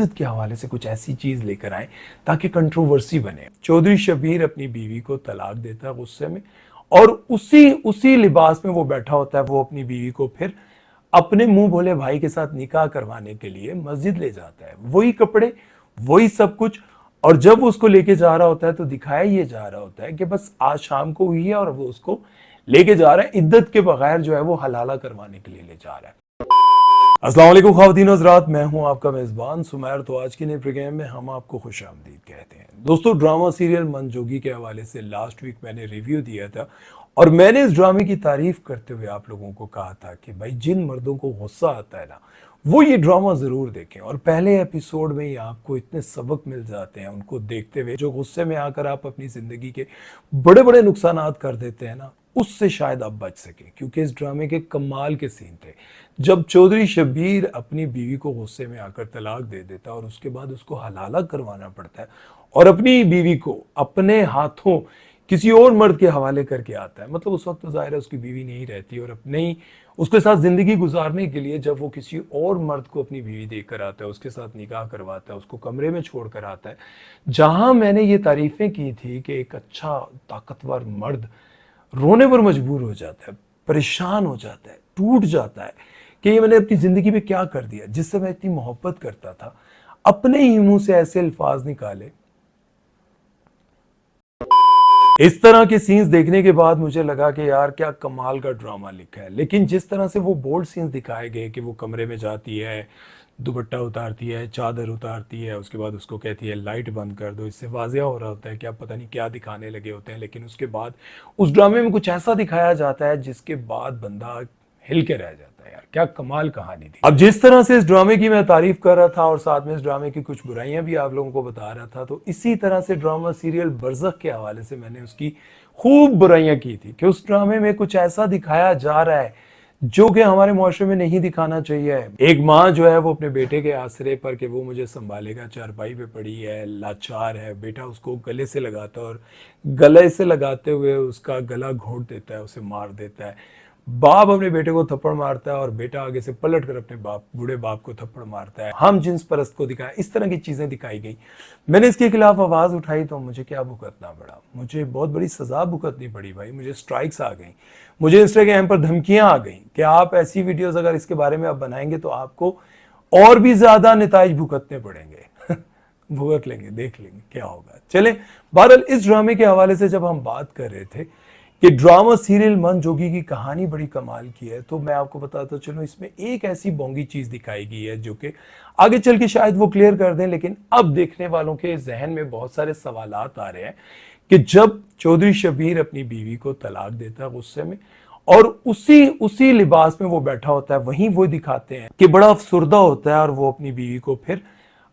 इद्दत के हवाले से कुछ ऐसी चीज लेकर आए ताकि कंट्रोवर्सी बने। चौधरी शब्बीर अपनी बीवी को तलाक देता है गुस्से में, और उसी उसी लिबास में वो बैठा होता है। वो अपनी बीवी को फिर अपने मुंह भोले भाई के साथ निकाह करवाने के लिए मस्जिद ले जाता है। वही कपड़े, वही सब कुछ। और जब वो उसको लेके जा रहा होता है तो दिखाया ये जा रहा होता है कि बस आज शाम को हुई है और वो उसको लेके जा रहा है, इद्दत के बगैर जो है वो हलाला करवाने के लिए ले जा रहा है। अस्सलाम वालेकुम ख़वातीन और हज़रात, मैं हूं आपका मेज़बान सुमैर। तो आज की नए प्रोग्राम में हम आपको खुशामदीद कहते हैं। दोस्तों, ड्रामा सीरियल मन जोगी के हवाले से लास्ट वीक मैंने रिव्यू दिया था और मैंने इस ड्रामे की तारीफ करते हुए आप लोगों को कहा था कि भाई जिन मर्दों को गुस्सा आता है ना, वो ये ड्रामा ज़रूर देखें। और पहले एपिसोड में ही आपको इतने सबक मिल जाते हैं उनको देखते हुए, जो गुस्से में आकर आप अपनी ज़िंदगी के बड़े बड़े नुकसानात कर देते हैं ना, उससे शायद आप बच सकें। क्योंकि इस ड्रामे के कमाल के सीन थे जब चौधरी शब्बीर अपनी बीवी को गुस्से में आकर तलाक दे देता है और उसके बाद उसको हलाला करवाना पड़ता है और अपनी बीवी को अपने हाथों किसी और मर्द के हवाले करके आता है। मतलब उस वक्त तो जाहिर है उसकी बीवी नहीं रहती और अपने ही उसके साथ जिंदगी गुजारने के लिए जब वो किसी और मर्द को अपनी बीवी देकर आता है, उसके साथ निकाह करवाता है, उसको कमरे में छोड़ कर आता है। जहां मैंने ये तारीफें की थी कि एक अच्छा ताकतवर मर्द रोने पर मजबूर हो जाता है, परेशान हो जाता है, टूट जाता है कि ये मैंने अपनी जिंदगी में क्या कर दिया, जिससे मैं इतनी मोहब्बत करता था, अपने ही मुंह से ऐसे अल्फाज निकाले। इस तरह के सीन्स देखने के बाद मुझे लगा कि यार क्या कमाल का ड्रामा लिखा है। लेकिन जिस तरह से वो बोल्ड सीन्स दिखाए गए कि वो कमरे में जाती है, दुपट्टा उतारती है, चादर उतारती है, उसके बाद उसको कहती है लाइट बंद कर दो, इससे वाज़ेह हो रहा होता है कि आप पता नहीं क्या दिखाने लगे होते हैं। लेकिन उसके बाद उस ड्रामे में कुछ ऐसा दिखाया जाता है जिसके बाद बंदा हिल के रह जाता है। यार क्या कमाल कहानी थी। अब जिस तरह से इस ड्रामे की मैं तारीफ कर रहा था और साथ में इस ड्रामे की कुछ बुराइयां भी आप लोगों को बता रहा था, तो इसी तरह से ड्रामा सीरियल बरज़ख के हवाले से मैंने उसकी खूब बुराइयां की थी कि उस ड्रामे में कुछ ऐसा दिखाया जा रहा है जो कि हमारे मुआशरे में नहीं दिखाना चाहिए। एक माँ जो है वो अपने बेटे के आसरे पर कि वो मुझे संभालेगा, चारपाई पे पड़ी है, लाचार है, बेटा उसको गले से लगाता है और गले से लगाते हुए उसका गला घोंट देता है, उसे मार देता है। बाप अपने बेटे को थप्पड़ मारता है और बेटा आगे से पलट कर अपने बूढ़े बाप को थप्पड़ मारता है। हम जिन्स परस्त को दिखाया, इस तरह की चीजें दिखाई गई। मैंने इसके खिलाफ आवाज उठाई तो मुझे क्या भुगतना पड़ा, मुझे बहुत बड़ी सजा भुगतनी पड़ी भाई। मुझे स्ट्राइक्स आ गई, मुझे इंस्टाग्राम पर धमकियां आ गई कि आप ऐसी वीडियोस अगर इसके बारे में आप बनाएंगे तो आपको और भी ज्यादा नताइज भुगतने पड़ेंगे। भुगत लेंगे, देख लेंगे क्या होगा। चले, बहरहाल इस ड्रामे के हवाले से जब हम बात कर रहे थे कि ड्रामा सीरियल मन जोगी की कहानी बड़ी कमाल की है, तो मैं आपको बताता चलूं इसमें एक ऐसी बोंगी चीज दिखाई गई है जो कि आगे चल के शायद वो क्लियर कर दें। लेकिन अब देखने वालों के जहन में बहुत सारे सवालात आ रहे हैं कि जब चौधरी शब्बीर अपनी बीवी को तलाक देता है गुस्से में और उसी उसी लिबास में वो बैठा होता है, वहीं वो दिखाते हैं कि बड़ा अफसुर्दा होता है और वो अपनी बीवी को फिर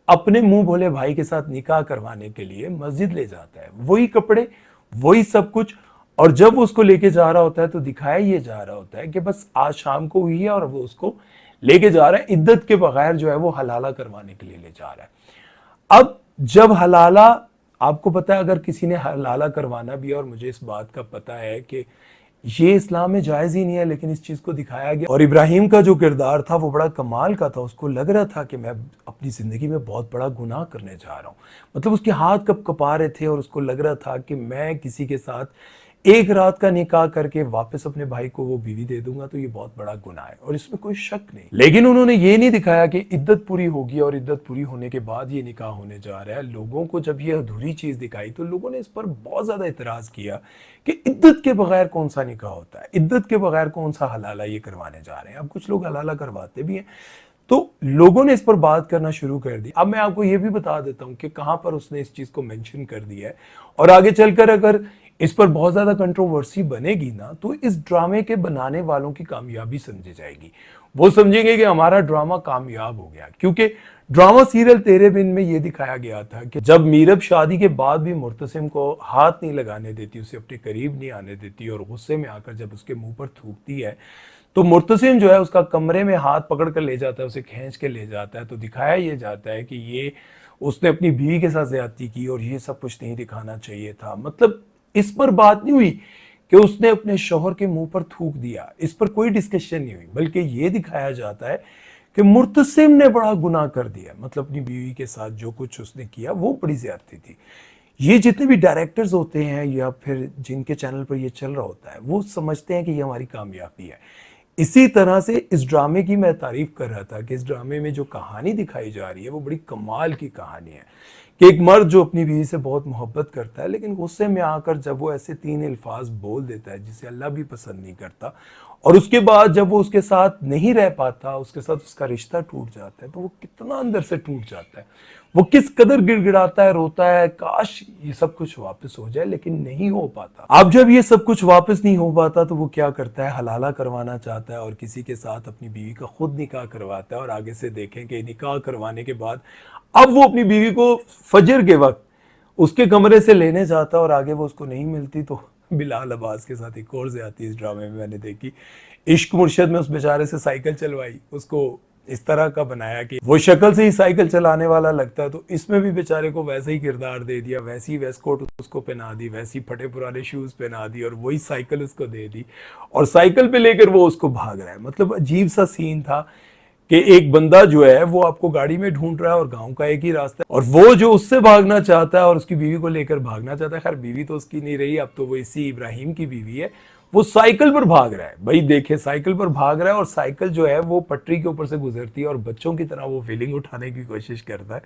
अपने मुंह भोले भाई के साथ निकाह करवाने के लिए मस्जिद ले जाता है। वही कपड़े, वही सब कुछ। और जब वो उसको लेके जा रहा होता है तो दिखाया ये जा रहा होता है कि बस आज शाम को हुई है और वो उसको लेके जा रहा है, इद्दत के बगैर जो है वो हलाला करवाने के लिए ले जा रहा है। अब जब हलाला, आपको पता है अगर किसी ने हलाला करवाना भी है, और मुझे इस बात का पता है कि ये इस्लाम में जायज ही नहीं है, लेकिन इस चीज को दिखाया गया। और इब्राहिम का जो किरदार था वो बड़ा कमाल का था। उसको लग रहा था कि मैं अपनी जिंदगी में बहुत बड़ा गुनाह करने जा रहा हूं। मतलब उसके हाथ कब कपा रहे थे और उसको लग रहा था कि मैं किसी के साथ एक रात का निकाह करके वापस अपने भाई को वो बीवी दे दूंगा तो ये बहुत बड़ा गुनाह है और इसमें कोई शक नहीं। लेकिन उन्होंने ये नहीं दिखाया कि इद्दत पूरी होगी और इद्दत पूरी होने के बाद ये निकाह होने जा रहा है। लोगों को जब ये अधूरी चीज दिखाई तो लोगों ने इस पर बहुत ज्यादा इतराज किया कि इद्दत के बगैर कौन सा निकाह होता है, इद्दत के बगैर कौन सा हलाला ये करवाने जा रहे हैं। अब कुछ लोग हलाला करवाते भी हैं, तो लोगों ने इस पर बात करना शुरू कर दी। अब मैं आपको यह भी बता देता हूं कि कहां पर उसने इस चीज को मेंशन कर दिया है और आगे चलकर अगर इस पर बहुत ज्यादा कंट्रोवर्सी बनेगी ना, तो इस ड्रामे के बनाने वालों की कामयाबी समझी जाएगी। वो समझेंगे कि हमारा ड्रामा कामयाब हो गया। क्योंकि ड्रामा सीरियल तेरे बिन में यह दिखाया गया था कि जब मीरब शादी के बाद भी मुर्तसिम को हाथ नहीं लगाने देती, उसे अपने करीब नहीं आने देती और गुस्से में आकर जब उसके मुंह पर थूकती है तो मुर्तसिम जो है उसका कमरे में हाथ पकड़ कर ले जाता है, उसे खींच के ले जाता है। तो दिखाया ये जाता है कि ये उसने अपनी बीवी के साथ ज्यादती की और ये सब कुछ नहीं दिखाना चाहिए था। मतलब इस पर बात नहीं हुई कि उसने अपने शौहर के मुंह पर थूक दिया, इस पर कोई डिस्कशन नहीं हुई, बल्कि ये दिखाया जाता है कि मुर्तसिम ने बड़ा गुनाह कर दिया, मतलब अपनी बीवी के साथ जो कुछ उसने किया वो बड़ी ज्यादती थी। ये जितने भी डायरेक्टर्स होते हैं या फिर जिनके चैनल पर ये चल रहा होता है वो समझते हैं कि ये हमारी कामयाबी है। इसी तरह से इस ड्रामे की मैं तारीफ कर रहा था कि इस ड्रामे में जो कहानी दिखाई जा रही है वो बड़ी कमाल की कहानी है कि एक मर्द जो अपनी बीवी से बहुत मोहब्बत करता है, लेकिन गुस्से में आकर जब वो ऐसे 3 अल्फाज बोल देता है जिसे अल्लाह भी पसंद नहीं करता, और उसके बाद जब वो उसके साथ नहीं रह पाता, उसके साथ उसका रिश्ता टूट जाता है, तो वो कितना अंदर से टूट जाता है, वो किस कदर गिड़गिड़ाता है, रोता है, काश ये सब कुछ वापस हो जाए, लेकिन नहीं हो पाता। अब जब ये सब कुछ वापस नहीं हो पाता तो वो क्या करता है, हलाला करवाना चाहता है और किसी के साथ अपनी बीवी का खुद निकाह करवाता है। और आगे से देखें कि निकाह करवाने के बाद अब वो अपनी बीवी को फजर के वक्त उसके कमरे से लेने जाता है और आगे वो उसको नहीं मिलती, तो बिलाल अब्बास के साथ एक और ज्यादती इस ड्रामे में मैंने देखी। इश्क मुर्शद में उस बेचारे से साइकिल चलवाई, उसको इस तरह का बनाया कि वो शक्ल से ही साइकिल चलाने वाला लगता है, तो इसमें भी बेचारे को वैसा ही किरदार दे दिया, वैसी वेस्ट कोट उसको पहना दी, वैसी फटे पुराने शूज पहना दी और वही साइकिल उसको दे दी और साइकिल पे लेकर वो उसको भाग रहा है। मतलब अजीब सा सीन था कि एक बंदा जो है वो आपको गाड़ी में ढूंढ रहा है और गांव का एक ही रास्ता है, और वो जो उससे भागना चाहता है और उसकी बीवी को लेकर भागना चाहता है, खैर बीवी तो उसकी नहीं रही, अब तो वो इसी इब्राहिम की बीवी है, वो साइकिल पर भाग रहा है। भाई देखे, साइकिल पर भाग रहा है और साइकिल जो है वो पटरी के ऊपर से गुजरती है और बच्चों की तरह वो फीलिंग उठाने की कोशिश करता है।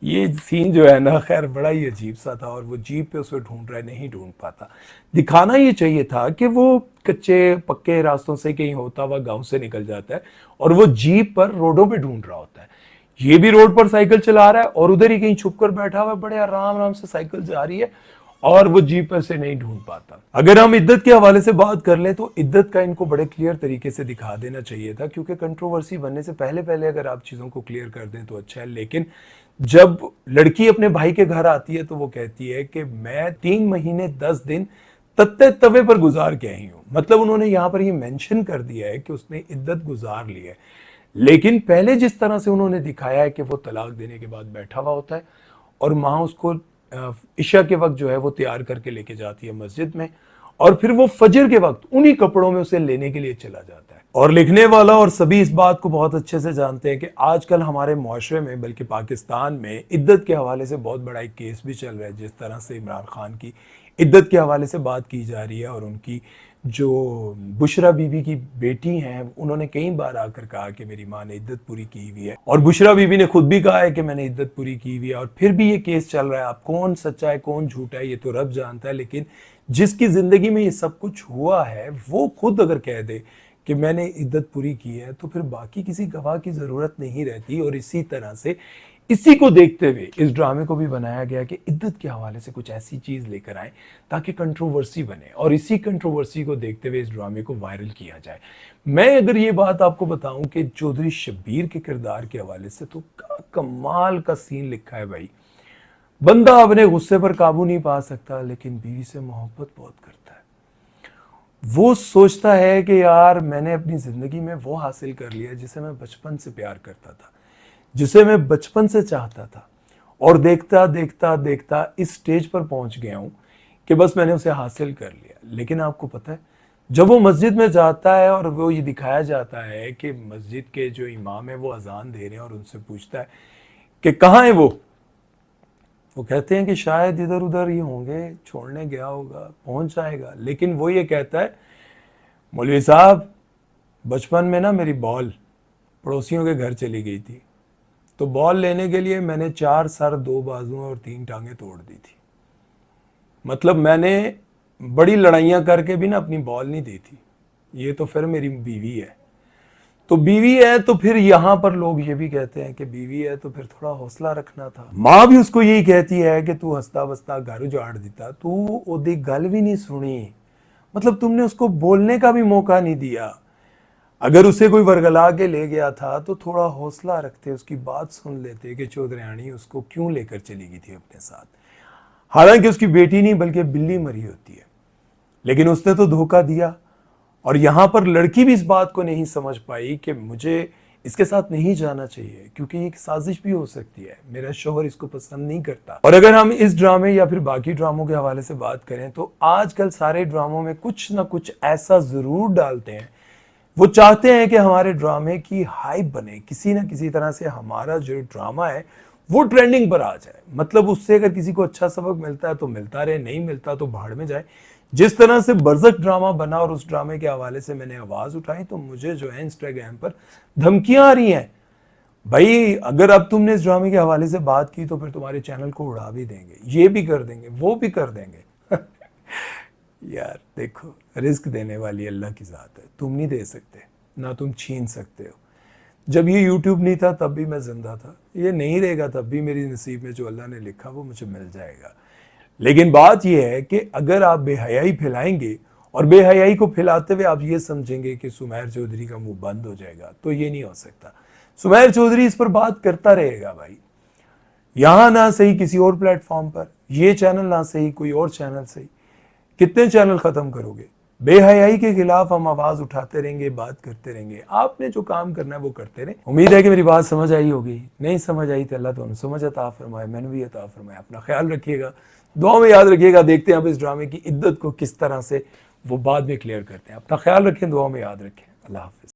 ये सीन जो है ना, खैर बड़ा ही अजीब सा था, और वो जीप पे उसे ढूंढ रहा है, नहीं ढूंढ पाता। दिखाना ये चाहिए था कि वो कच्चे पक्के रास्तों से कहीं होता हुआ गांव से निकल जाता है और वो जीप पर रोडों पे ढूंढ रहा होता है। ये भी रोड पर साइकिल चला रहा है और उधर ही कहीं छुप कर बैठा हुआ है, बड़े आराम आराम से साइकिल जा रही है और वो जीप पर से नहीं ढूंढ पाता। अगर हम इद्दत के हवाले से बात कर लें तो इद्दत का इनको बड़े क्लियर तरीके से दिखा देना चाहिए था, क्योंकि कंट्रोवर्सी बनने से पहले पहले अगर आप चीजों को क्लियर कर दें तो अच्छा है। लेकिन जब लड़की अपने भाई के घर आती है तो वो कहती है कि मैं 3 महीने 10 दिन तत्ते तवे पर गुजार के आई हूं। मतलब उन्होंने यहां पर ये मेंशन कर दिया है कि उसने इद्दत गुजार ली है, लेकिन पहले जिस तरह से उन्होंने दिखाया है कि वो तलाक देने के बाद बैठा हुआ होता है और माँ उसको इशा के वक्त जो है वो तैयार करके लेके जाती है मस्जिद में, और फिर वो फजर के वक्त उन्हीं कपड़ों में उसे लेने के लिए चला जाता है। और लिखने वाला और सभी इस बात को बहुत अच्छे से जानते हैं कि आजकल हमारे मुआशरे में, बल्कि पाकिस्तान में, इद्दत के हवाले से बहुत बड़ा एक केस भी चल रहा है। जिस तरह से इमरान खान की इद्दत के हवाले से बात की जा रही है और उनकी जो बुशरा बीबी की बेटी हैं, उन्होंने कई बार आकर कहा कि मेरी माँ ने इद्दत पूरी की हुई है, और बुशरा बीबी ने खुद भी कहा है कि मैंने इद्दत पूरी की हुई है, और फिर भी ये केस चल रहा है। अब कौन सच्चा है कौन झूठा है ये तो रब जानता है, लेकिन जिसकी जिंदगी में ये सब कुछ हुआ है वो खुद अगर कह दे कि मैंने इद्दत पूरी की है तो फिर बाकी किसी गवाह की जरूरत नहीं रहती। और इसी तरह से इसी को देखते हुए इस ड्रामे को भी बनाया गया कि इद्दत के हवाले से कुछ ऐसी चीज लेकर आए ताकि कंट्रोवर्सी बने, और इसी कंट्रोवर्सी को देखते हुए इस ड्रामे को वायरल किया जाए। मैं अगर ये बात आपको बताऊं कि चौधरी शब्बीर के किरदार के हवाले से तो कमाल का सीन लिखा है भाई। बंदा अपने गुस्से पर काबू नहीं पा सकता, लेकिन बीवी से मोहब्बत बहुत करता है। वो सोचता है कि यार मैंने अपनी जिंदगी में वो हासिल कर लिया जिसे मैं बचपन से प्यार करता था, जिसे मैं बचपन से चाहता था, और देखता देखता देखता इस स्टेज पर पहुंच गया हूं कि बस मैंने उसे हासिल कर लिया। लेकिन आपको पता है, जब वो मस्जिद में जाता है और वो ये दिखाया जाता है कि मस्जिद के जो इमाम है वो अजान दे रहे हैं और उनसे पूछता है कि कहाँ है वो कहते हैं कि शायद इधर उधर ही होंगे, छोड़ने गया होगा, पहुंच जाएगा। लेकिन वो ये कहता है, मौलवी साहब बचपन में ना मेरी बॉल पड़ोसियों के घर चली गई थी, तो बॉल लेने के लिए मैंने 4 सर 2 बाजुएं और 3 टांगें तोड़ दी थी। मतलब मैंने बड़ी लड़ाइयां करके भी ना अपनी बॉल नहीं दी थी। ये तो फिर मेरी बीवी है, तो बीवी है तो फिर यहां पर लोग ये भी कहते हैं कि बीवी है तो फिर थोड़ा हौसला रखना था। माँ भी उसको यही कहती है कि तू हंसता बसता घर उजाड़ देता, तू ओदी गल भी नहीं सुनी, मतलब तुमने उसको बोलने का भी मौका नहीं दिया। अगर उसे कोई वर्गला के ले गया था तो थोड़ा हौसला रखते, उसकी बात सुन लेते कि चौधरानी उसको क्यों लेकर चली गई थी अपने साथ। हालांकि उसकी बेटी नहीं बल्कि बिल्ली मरी होती है, लेकिन उसने तो धोखा दिया। और यहां पर लड़की भी इस बात को नहीं समझ पाई कि मुझे इसके साथ नहीं जाना चाहिए, क्योंकि एक साजिश भी हो सकती है, मेरा शौहर इसको पसंद नहीं करता। और अगर हम इस ड्रामे या फिर बाकी ड्रामों के हवाले से बात करें तो आजकल सारे ड्रामों में कुछ ना कुछ ऐसा जरूर डालते हैं वो चाहते हैं कि हमारे ड्रामे की हाइप बने, किसी ना किसी तरह से हमारा जो ड्रामा है वो ट्रेंडिंग पर आ जाए। मतलब उससे अगर किसी को अच्छा सबक मिलता है तो मिलता रहे, नहीं मिलता तो भाड़ में जाए। जिस तरह से बरसक ड्रामा बना और उस ड्रामे के हवाले से मैंने आवाज उठाई, तो मुझे जो है इंस्टाग्राम पर धमकियां आ रही हैं, भाई अगर अब तुमने इस ड्रामे के हवाले से बात की तो फिर तुम्हारे चैनल को उड़ा भी देंगे, ये भी कर देंगे, वो भी कर देंगे। यार देखो, रिस्क देने वाली अल्लाह की ज़ात है, तुम नहीं दे सकते, ना तुम छीन सकते हो। जब ये यूट्यूब नहीं था तब भी मैं जिंदा था, ये नहीं रहेगा तब भी मेरी नसीब में जो अल्लाह ने लिखा वो मुझे मिल जाएगा। लेकिन बात यह है कि अगर आप बेहयाई फैलाएंगे और बेहयाई को फैलाते हुए आप ये समझेंगे कि सुमैर चौधरी का मुंह बंद हो जाएगा, तो ये नहीं हो सकता। सुमैर चौधरी इस पर बात करता रहेगा भाई, यहां ना सही किसी और प्लेटफॉर्म पर, ये चैनल ना सही कोई और चैनल सही। कितने चैनल खत्म करोगे? बेहयाई के खिलाफ हम आवाज उठाते रहेंगे, बात करते रहेंगे। आपने जो काम करना है वो करते रहे। उम्मीद है कि मेरी बात समझ आई होगी, नहीं समझ आई तो अल्लाह तुम समझ अता फरमाए, मैंने भी अता फरमाया। अपना ख्याल रखिएगा, दुआ में याद रखिएगा। देखते हैं अब इस ड्रामे की इद्दत को किस तरह से वो बाद में क्लियर करते हैं। अपना ख्याल रखें, दुआ में याद रखें। अल्लाह हाफिज।